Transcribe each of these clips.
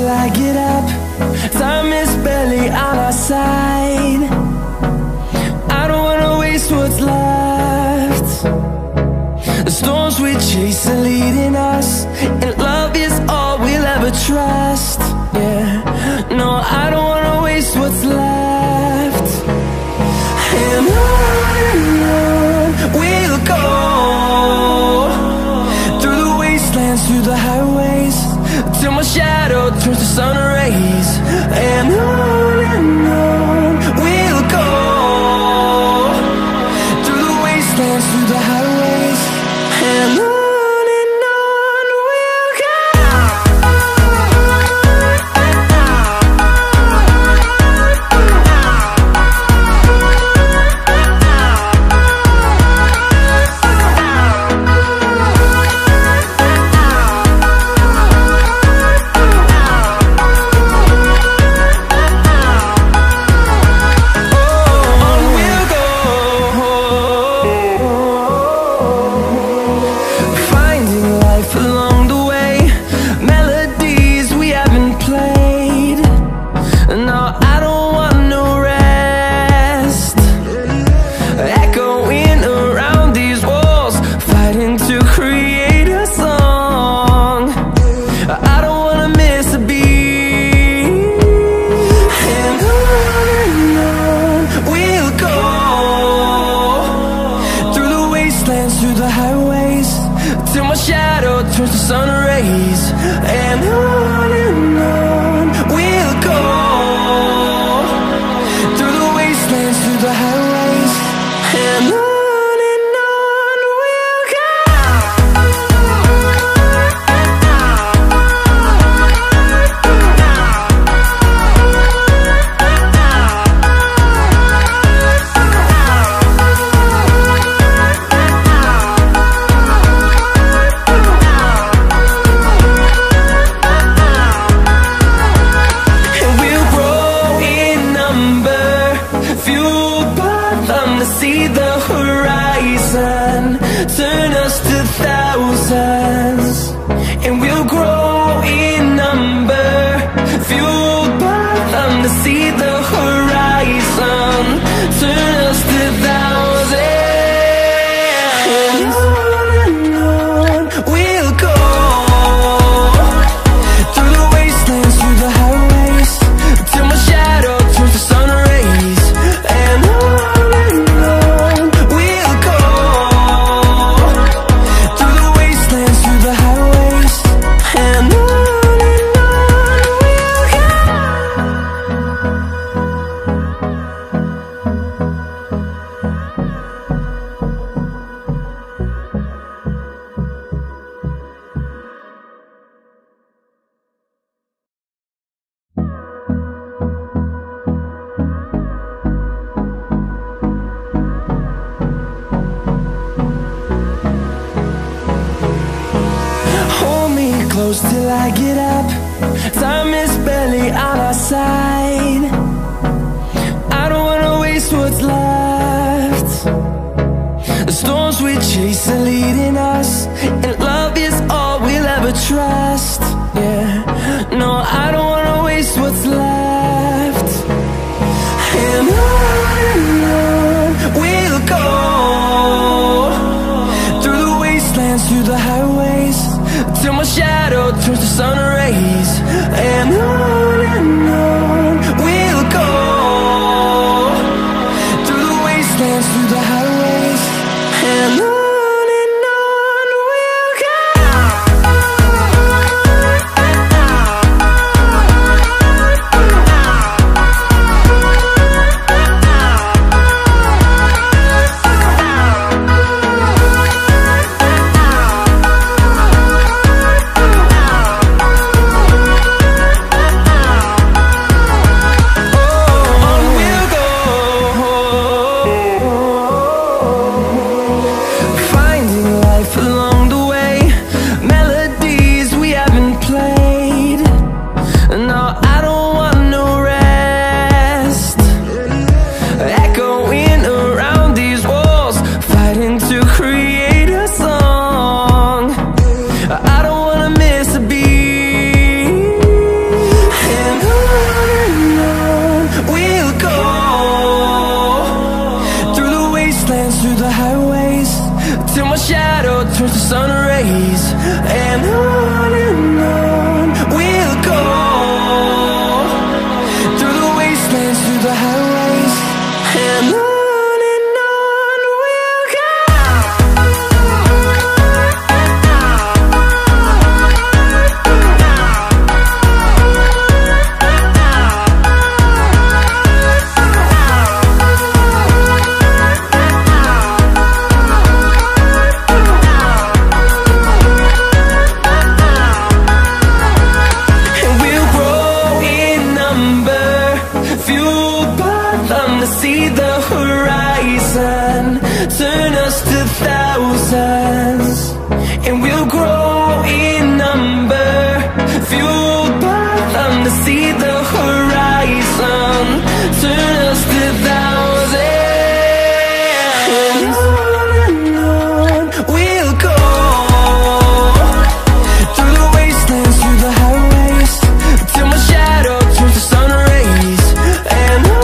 till I get up. Time is barely on our side. I don't wanna waste what's left. The storms we chase are leading us, and love is all we'll ever trust. Yeah, no, I don't wanna waste what's left. And on we'll go, through the wastelands, through the highways, till my shadow turns to sun rays. And on we'll go, through the wastelands, through the highways, and on we'll go. Through the highways, till my shadow turns to sun rays. And on we'll go, through the wastelands, through the highways, and on we'll go. See the horizon, turn us to thousands, and we'll grow in number, fueled by them. To see the horizon, turn us to thousands, and on we'll go, through the wastelands, through the highways, till my shadow turns to sun rays. And close till I get up. Time is barely on our side. I don't wanna waste what's left. The storms we chase are leading us, and love is all we'll ever trust. Yeah, no, I don't wanna waste what's left. And on we'll go, through the wastelands, through the highways, till my shadow turns to sun rays. And on we'll go, through the wastelands, through the highways, and on we'll go. the highways, and on we'll go. See the horizon, turn us to thousands, and we'll grow in number, fueled by them to see the horizon, turn us to thousands, and on we'll go, through the wastelands, through the highways, till my shadow turns to sun rays, and on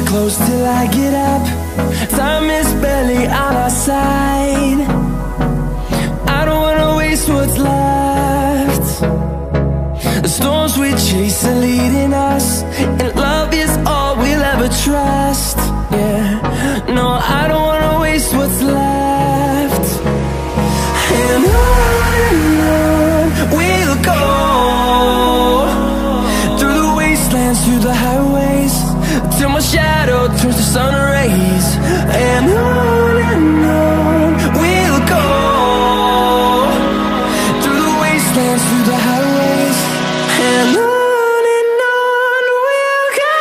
close till I get up. Time is barely on our side. I don't wanna waste what's left. The storms we chase are leading us, and love is all we'll ever trust. Yeah, no, I don't wanna waste what's left. And on we'll go, through the wastelands, through the highways, till my shadow turns to sun rays, and on we'll go, through the wastelands, through the highways, and on we'll go.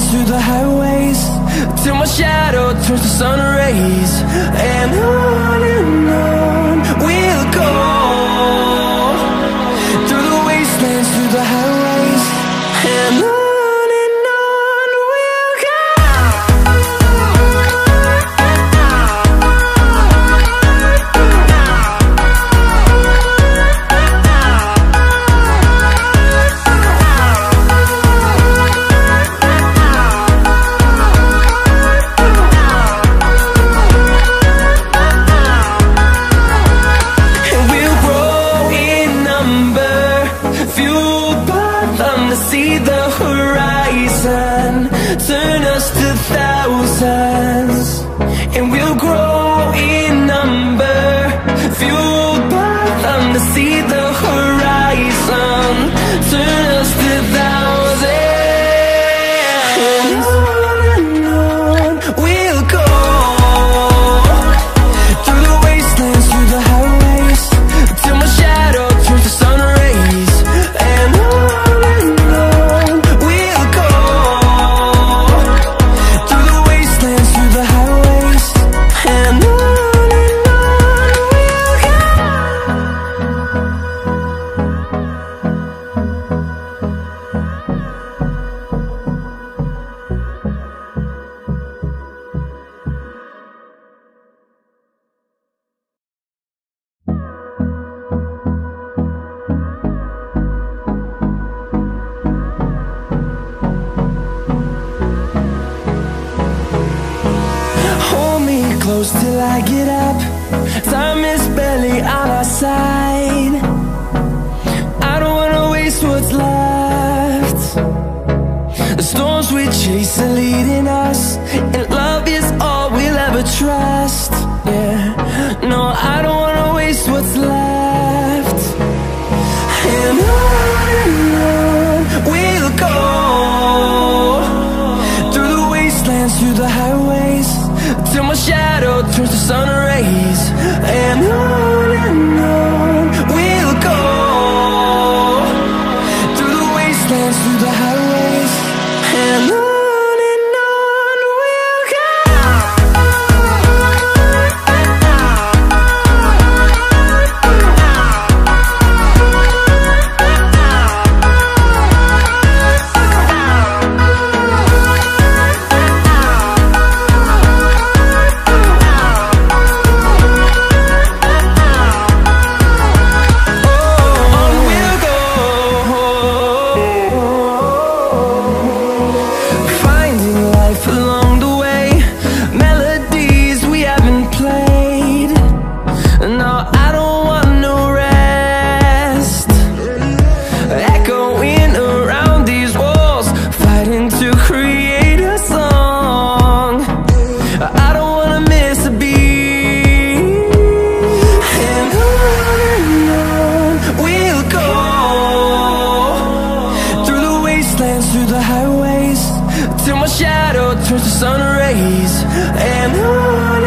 Through the highways, till my shadow turns to sun rays, and on we'll go, through the wastelands, through the highways, and on we'll go. See the horizon, turn us to thousands, and we'll grow in number, fueled by them to see the horizon, turn us to thousands, and on we'll go, through the wastelands, through the highways, till my shadow turns to sun rays, and on and I get up. Time is barely on our side. I don't wanna waste what's left. The storms we chase are leading us, and love is all we'll ever trust. Yeah, no, I don't wanna waste what's left. And on we'll go, through the wastelands, through the highways, till my shadow turns to sun rays. And on we'll go, through the wastelands, through the highways, and on we'll go. Through the highways, till my shadow turns to sun rays. And on